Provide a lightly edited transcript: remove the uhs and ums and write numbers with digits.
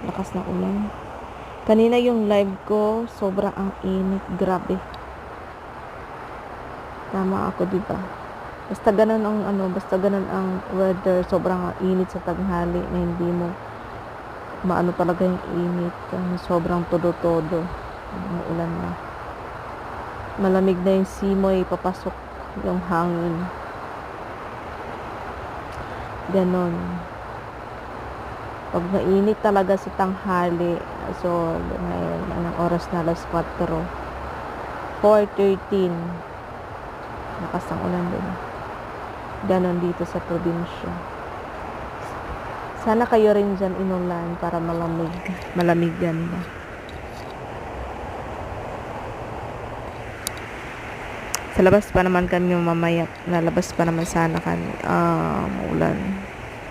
Lakas ng ulan. Kanina yung live ko, sobrang ang init. Grabe. Tama ako, diba? Basta ganun ang basta ganun ang weather, sobrang init sa tanghali na hindi mo maano talaga yung init. Sobrang todo-todo. Ulan na. Malamig na yung simoy, papasok yung hangin. Ganon. Pag mainit talaga sa tanghali, so ngayon, anong oras na? Alas 4. 4:13. Lakas ng ulan din. Ganon dito sa probinsya. Sana kayo rin dyan inulan para malamig. Malamigan na. Sa labas pa naman kami mamaya. Lalabas pa naman sana kami. Maulan.